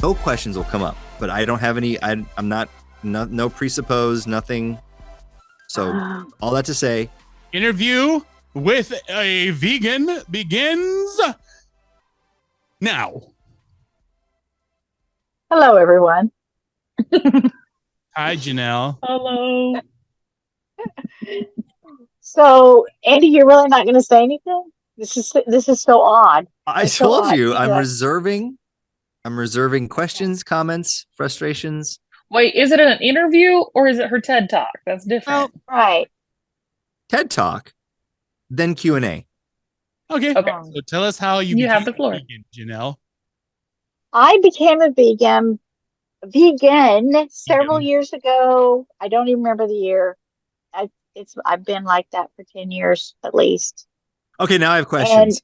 hope questions will come up, but I don't have any. I'm not no presupposed, nothing. So all that to say, interview with a vegan begins now. Hello, everyone. Hi, Janelle. Hello. So, Andy, you're really not going to say anything? This is so odd. I It's so told odd. you I'm Yeah. reserving questions, comments, frustrations. Wait, is it an interview or is it her TED Talk? That's different. Right. TED Talk, then Q&A. Okay. Okay. So tell us how you You have became the floor. vegan, Janelle. I became a vegan several years ago. I don't even remember the year. I've been like that for 10 years at least. Okay, now I have questions.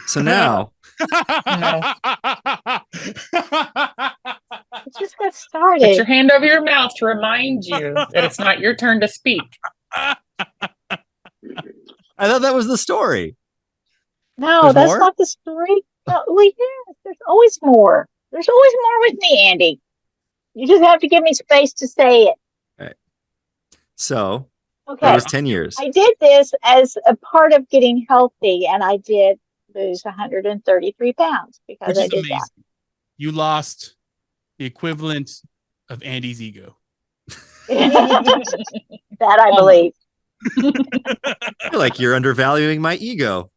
So now, I just got Put started. your hand over your mouth to remind you that it's not your turn to speak. I thought that was the story. No, There's that's more? not the story. No, well, yes, there's always more. There's always more with me, Andy. You just have to give me space to say it. Right. So Okay. that was 10 years. I did this as a part of getting healthy, and I did lose 133 pounds because Which I is did amazing. You lost the equivalent of Andy's ego. that. That I believe. I feel like you're undervaluing my ego.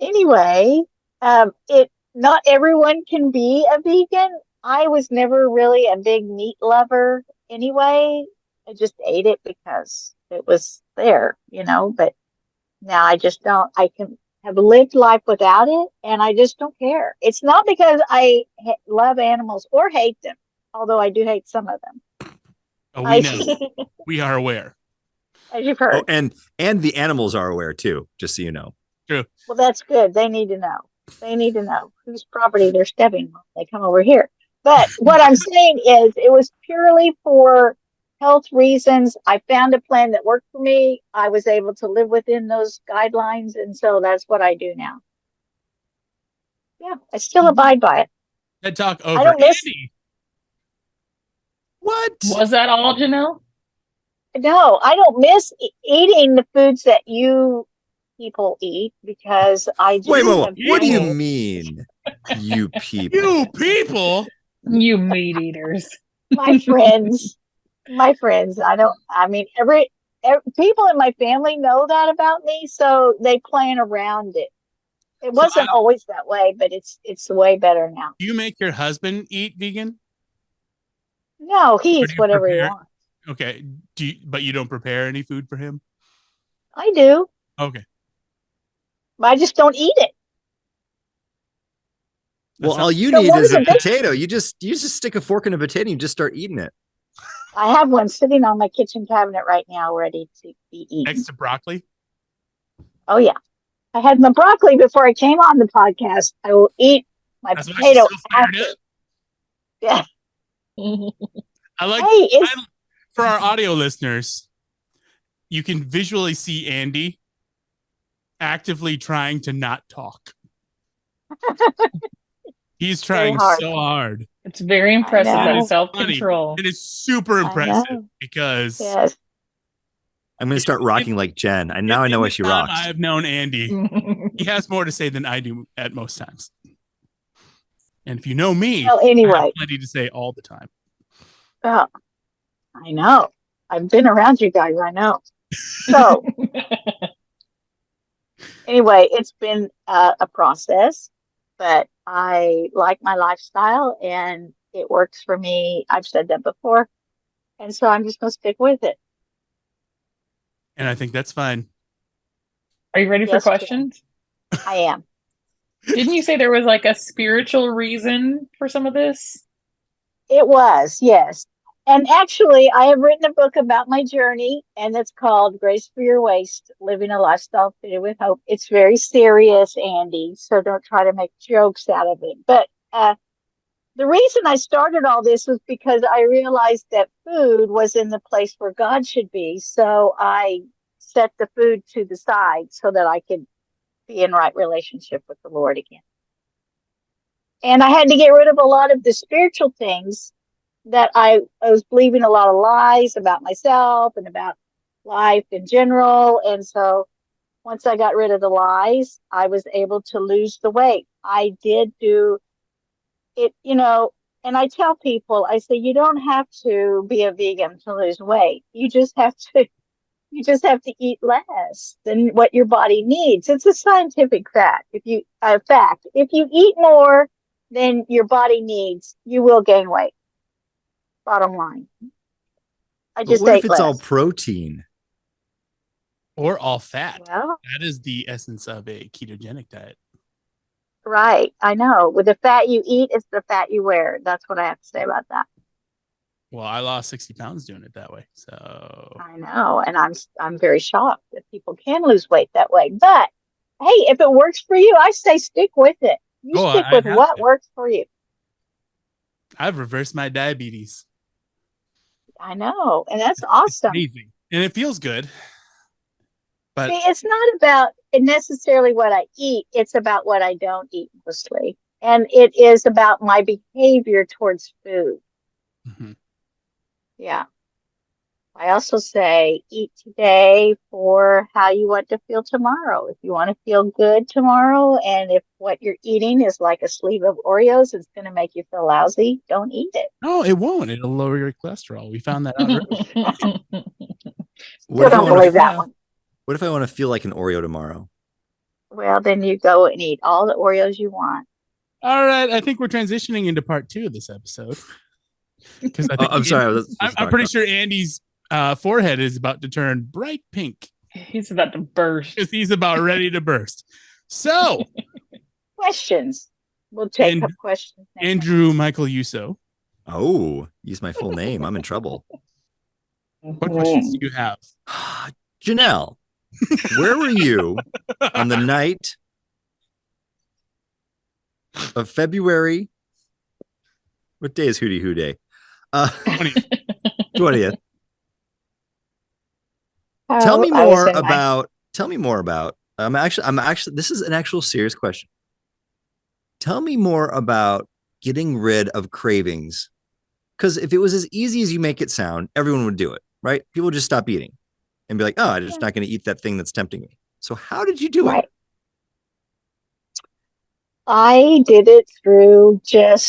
Anyway, not everyone can be a vegan. I was never really a big meat lover anyway. I just ate it because it was there, but now I just don't. I can have lived life without it, and I just don't care. It's not because I love animals or hate them, although I do hate some of them. Oh, we know. We are aware. As you've heard. Oh, and the animals are aware too, just so you know. True. Well, that's good. They need to know. They need to know whose property they're stepping on. They come over here. But what I'm saying is it was purely for health reasons. I found a plan that worked for me. I was able to live within those guidelines. And so that's what I do now. Yeah, I still abide by it. TED Talk over. I don't miss. Andy. What? Was that all, Janelle? No, I don't miss eating the foods that you people eat because I just Wait. have What do you been- mean, you people? You people. You meat eaters. my friends. Every people in my family know that about me, so they plan around it. It wasn't always that way, but it's way better now. Do you make your husband eat vegan? No, he Or eats do you whatever he prepare- wants. Okay. But you don't prepare any food for him? I do, Okay. but I just don't eat it. Well, That's all you So need what is was a the big- potato. You just stick a fork in a potato and you just start eating it. I have one sitting on my kitchen cabinet right now, ready to be eaten. Next to broccoli? Oh yeah, I had my broccoli before I came on the podcast. I will eat my That's why potato she's so fired after. up. Yeah. I like Hey, for our audio listeners, you can visually see Andy actively trying to not talk. He's trying hard. so hard. It's very impressive. know. That self-control. It is super I impressive know. because yes. I'm going to start rocking like Jen. And now I know why she rocks. I have known Andy. He has more to say than I do at most times. And if you know me, Well, I anyway. have plenty to say all the time. Oh, I know. I've been around you guys. I know. So anyway, it's been a process, but I like my lifestyle and it works for me. I've said that before. And so I'm just going to stick with it. And I think that's fine. Are you ready for Yes, Jen. questions? I am. Didn't you say there was like a spiritual reason for some of this? It was, yes. And actually, I have written a book about my journey, and it's called Grace for Your Waist, Living a Lifestyle Fitted with Hope. It's very serious, Andy, so don't try to make jokes out of it. But the reason I started all this was because I realized that food was in the place where God should be. So I set the food to the side so that I could be in right relationship with the Lord again. And I had to get rid of a lot of the spiritual things that I was believing a lot of lies about myself and about life in general. And so once I got rid of the lies, I was able to lose the weight. I did do it, and I tell people, I say, you don't have to be a vegan to lose weight. You just have to eat less than what your body needs. It's a scientific fact. If you eat more than your body needs, you will gain weight. Bottom line. I But just what ate if it's less. all protein? Or all fat. Well, That is the essence of a ketogenic diet. right. I know. With the fat you eat, it's the fat you wear. That's what I have to say about that. Well, I lost 60 pounds doing it that way. So I know, and I'm very shocked that people can lose weight that way. But hey, if it works for you, I say stick with it. You stick I with have what to. works for you. I've reversed my diabetes. I know, and that's awesome. Amazing. And it feels good. But See, it's not about necessarily what I eat. It's about what I don't eat mostly. And it is about my behavior towards food. Mhm. Yeah. I also say eat today for how you want to feel tomorrow. If you want to feel good tomorrow, and if what you're eating is like a sleeve of Oreos, it's going to make you feel lousy, don't eat it. No, it won't. It'll lower your cholesterol. We found that out earlier. Still don't believe that one. What if I want to feel like an Oreo tomorrow? Well, then you go and eat all the Oreos you want. All right. I think we're transitioning into part 2 of this episode. Because I'm sorry. I'm pretty sure Andy's forehead is about to turn bright pink. He's about to burst. Because he's about ready to burst. So, Questions. We'll take up questions. next Andrew Michael Yuso, Oh, use my full name. I'm in trouble. what questions do you have? Janelle, where were you on the night of February? What day is Hootie Hoo Day? 20th. Tell me more about. I'm actually. This is an actual serious question. Tell me more about getting rid of cravings. Because if it was as easy as you make it sound, everyone would do it, right? People would just stop eating and be like, "Oh, I'm just not going to eat that thing that's tempting me." So how did you do it? I did it through so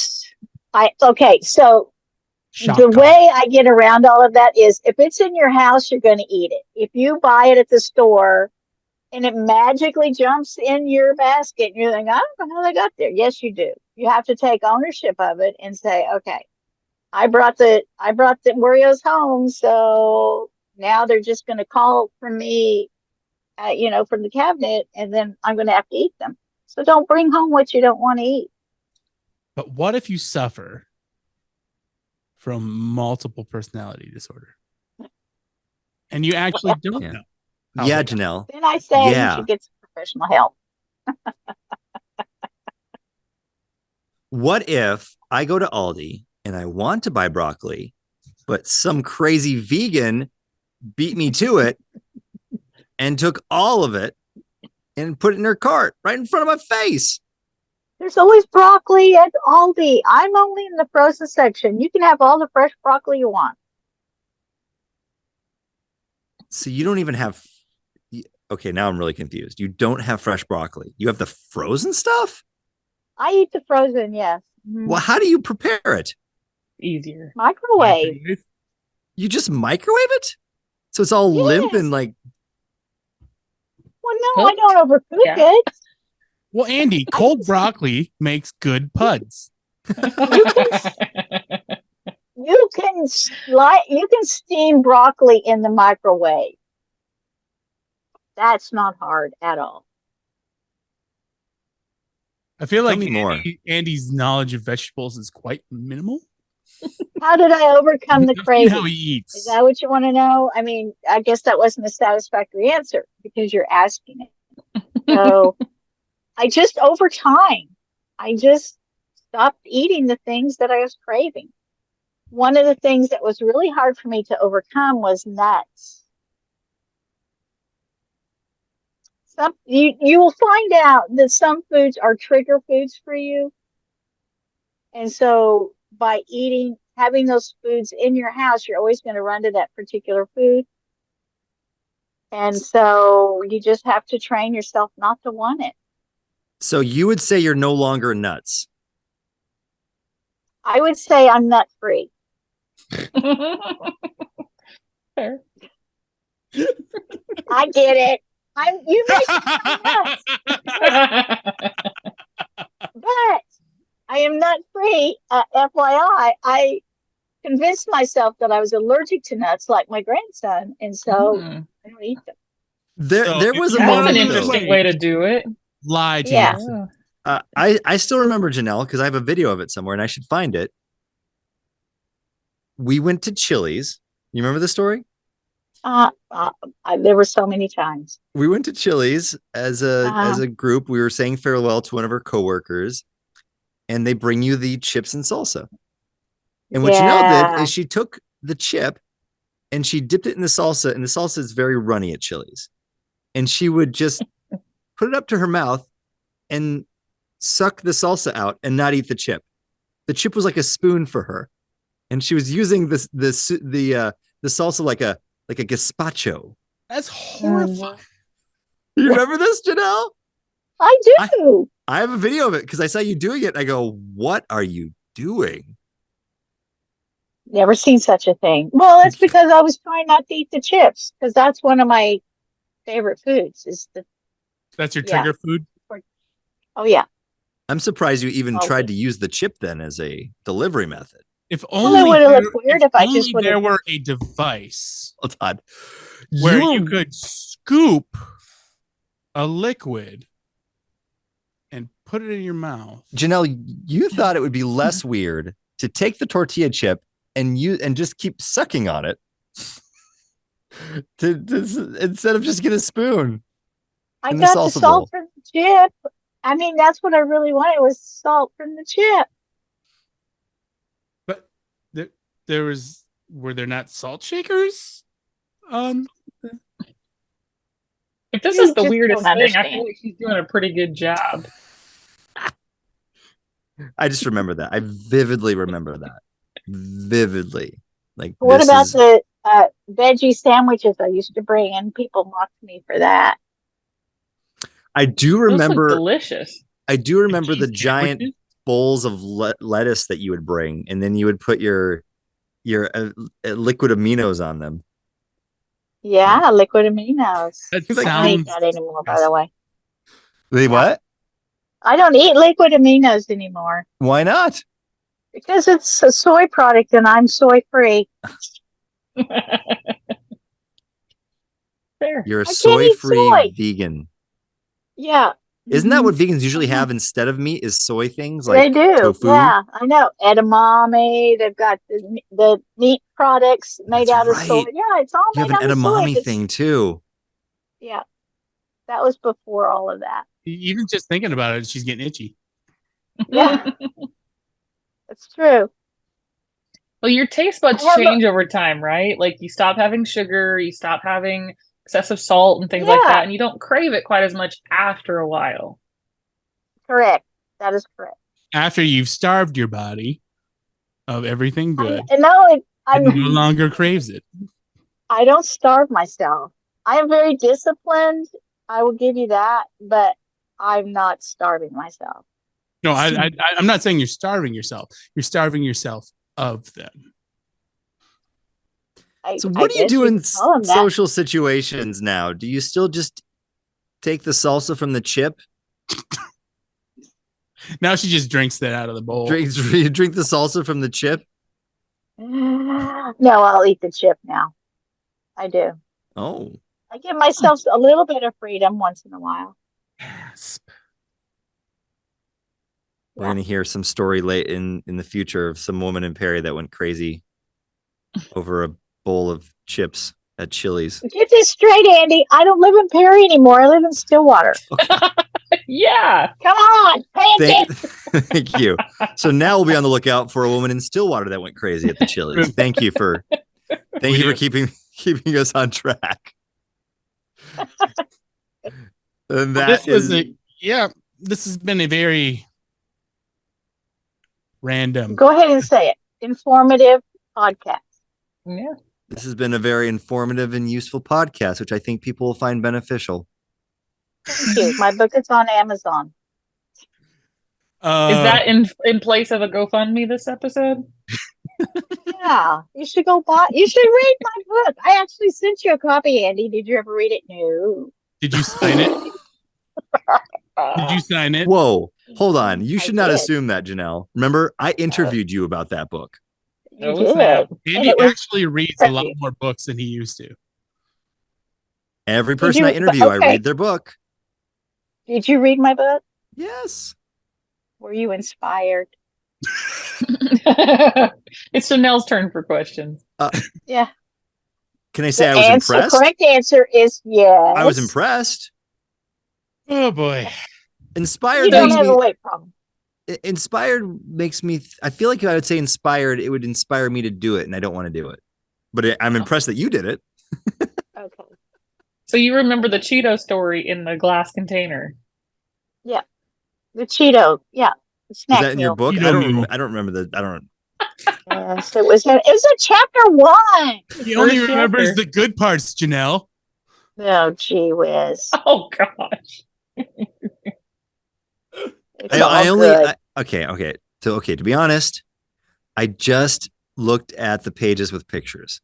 the way I get around all of that is if it's in your house, you're going to eat it. If you buy it at the store and it magically jumps in your basket and you're like, I don't know how they got there. Yes, you do. You have to take ownership of it and say, okay, I brought the Oreos home. So now they're just going to call from me, from the cabinet, and then I'm going to have to eat them. So don't bring home what you don't want to eat. But what if you suffer from multiple personality disorder and you actually don't know? Yeah, Janelle. Then I say you should get some professional help. What if I go to Aldi and I want to buy broccoli, but some crazy vegan beat me to it and took all of it and put it in her cart right in front of my face? There's always broccoli at Aldi. I'm only in the frozen section. You can have all the fresh broccoli you want. So you don't even have. Okay, now I'm really confused. You don't have fresh broccoli. You have the frozen stuff? I eat the frozen, yes. Mm-hmm. Well, how do you prepare it? Easier. Microwave. You just microwave it? So it's all limp and like. Well, no, I don't overcook it. Well, Andy, cold broccoli makes good puds. You can steam broccoli in the microwave. That's not hard at all. I feel like Andy's knowledge of vegetables is quite minimal. How did I overcome the craving? How he eats. Is that what you want to know? I mean, I guess that wasn't a satisfactory answer because you're asking it. So over time, I just stopped eating the things that I was craving. One of the things that was really hard for me to overcome was nuts. You will find out that some foods are trigger foods for you. And so by having those foods in your house, you're always going to run to that particular food. And so you just have to train yourself not to want it. So you would say you're no longer nuts. I would say I'm nut free. Fair. I get it. You make nuts, but I am nut free. FYI, I convinced myself that I was allergic to nuts, like my grandson, and so I don't eat them. There was a That's moment. an interesting way to do it. Lie to Yeah. yourself. I still remember, Janelle, because I have a video of it somewhere and I should find it. We went to Chili's. You remember the story? There were so many times. We went to Chili's as a group. We were saying farewell to one of our coworkers, and they bring you the chips and salsa. And what Janelle did is she took the chip and she dipped it in the salsa, and the salsa is very runny at Chili's. And she would just put it up to her mouth and suck the salsa out and not eat the chip. The chip was like a spoon for her, and she was using the salsa like a gazpacho. That's horrifying. You remember this, Janelle? I do. I have a video of it because I saw you doing it. And I go, what are you doing? Never seen such a thing. Well, that's because I was trying not to eat the chips, because that's one of my favorite foods. That's your trigger food? Oh, yeah. I'm surprised you even tried to use the chip then as a delivery method. If only it would have looked weird if I just would have. There were a device Todd, where you could scoop a liquid and put it in your mouth. Janelle, you thought it would be less weird to take the tortilla chip and just keep sucking on it instead of just get a spoon. I got the salt from the chip. I mean, that's what I really wanted, was salt from the chip. But were there not salt shakers? If this is the weirdest thing, I feel like she's doing a pretty good job. I just remember that. I vividly remember that. Vividly. Like, what about the veggie sandwiches I used to bring, and people mocked me for that? I do remember. Those look delicious. I do remember the giant bowls of lettuce that you would bring, and then you would put your liquid aminos on them. Yeah, liquid aminos. I don't eat that anymore, by the way. Wait, what? I don't eat liquid aminos anymore. Why not? Because it's a soy product and I'm soy free. Fair. You're a soy-free vegan. Yeah. Isn't that what vegans usually have instead of meat? Is soy things like they do? Tofu? Yeah, I know. Edamame. They've got the meat products made out of soy. Yeah, it's all made out of soy. You have an edamame thing too. Yeah, that was before all of that. Even just thinking about it, she's getting itchy. Yeah, it's true. Well, your taste buds change over time, right? Like you stop having sugar, you stop having excessive salt and things like that, and you don't crave it quite as much after a while. Correct. That is correct. After you've starved your body of everything good, it no longer craves it. I don't starve myself. I am very disciplined. I will give you that, but I'm not starving myself. No, I'm not saying you're starving yourself. You're starving yourself of them. So what do you do in social situations now? Do you still just take the salsa from the chip? Now she just drinks that out of the bowl. Drink the salsa from the chip? No, I'll eat the chip now. I do. Oh. I give myself a little bit of freedom once in a while. Gasp. We're going to hear some story late in the future of some woman in Perry that went crazy over a bowl of chips at Chili's. Get this straight, Andy. I don't live in Perry anymore. I live in Stillwater. Yeah. Come on. Pay attention. Thank you. So now we'll be on the lookout for a woman in Stillwater that went crazy at the Chili's. Thank you for keeping us on track. And This has been a very random. Go ahead and say it. Informative podcast. Yeah. This has been a very informative and useful podcast, which I think people will find beneficial. Thank you. My book is on Amazon. Is that in place of a GoFundMe this episode? Yeah, you should go buy. You should read my book. I actually sent you a copy, Andy. Did you ever read it? No. Did you sign it? Did you sign it? Whoa, hold on. You should not did. assume that, Janelle. Remember, I interviewed you about that book. You Oh, did. snap. Andy it was- actually reads a lot more books than he used to. Every person you- I interview, I okay. read their book. Did you read my book? Yes. Were you inspired? It's Janelle's turn for questions. Yeah. Can I say I was impressed? Correct answer is yes. I was impressed. Oh boy. You Inspired don't makes have a me, weight problem. inspired makes me, I feel like if I would say inspired, it would inspire me to do it, and I don't want to do it. But I'm impressed that you did it. Okay. So you remember the Cheeto story in the glass container? Yeah. The Cheeto. Yeah. The Is snack that in your meal. book? Cheeto meal. I don't remember the. I don't. Yes, it was a chapter 1. He only First remembers chapter. the good parts, Janelle. Oh, gee whiz. Oh gosh. It's I all only. good. Okay. So to be honest, I just looked at the pages with pictures.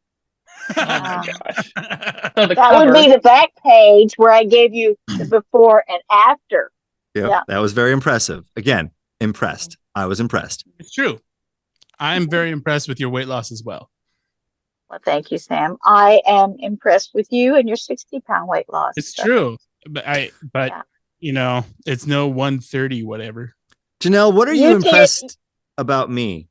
Oh my gosh. So the That would cover. be the back page where I gave you the before and after. Yep, Yeah. that was very impressive. Again, impressed. I was impressed. It's true. I'm very impressed with your weight loss as well. Well, thank you, Sam. I am impressed with you and your 60-pound weight loss. It's So, true. But Yeah. you know, it's no 130 whatever. Janelle, what are you You did- impressed about me?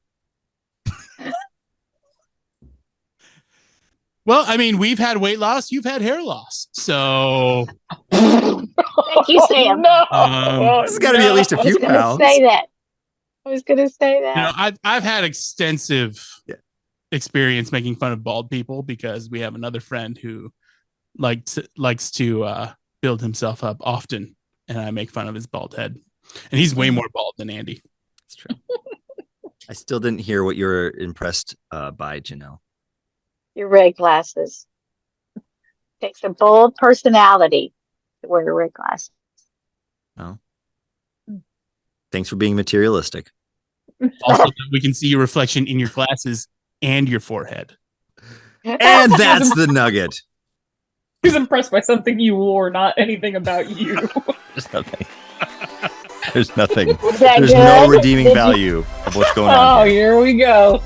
Well, I mean, we've had weight loss, you've had hair loss. So Thank you, Sam. No. This has got to be at least a I was few going to pounds. say that. I was going to say that. you know, I've had extensive experience making fun of bald people because we have another friend who likes to build himself up often, and I make fun of his bald head. And he's way more bald than Andy. It's true. I still didn't hear what you were impressed by, Janelle. Your red glasses. Takes a bold personality to wear red glasses. Thanks for being materialistic. Also, that we can see your reflection in your glasses and your forehead. And that's the nugget. He's impressed by something you wore, not anything about you. There's nothing. There's nothing. Was that There's good? no redeeming Did you- value of what's going Oh, on here. here we go.